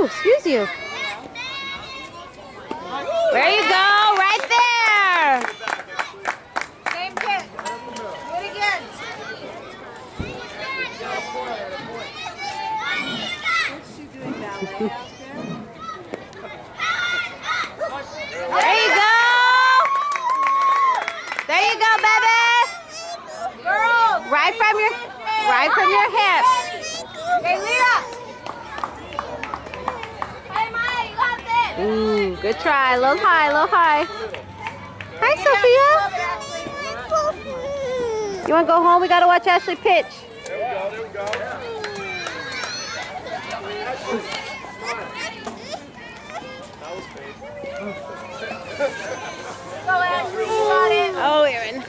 Ooh, excuse you. There you go, right there. Same kid. Do it again. What's she doing, ballet out there? There you go. There you go, baby. Girls. Right from your hip. Hey, Leah. Hey, Maya, you got this. Ooh, good try. A little high, a little high. Hi, Sophia. You want to go home? We got to watch Ashley pitch. There we go. That was fake. Go, Ashley. You got it. Oh, Aaron.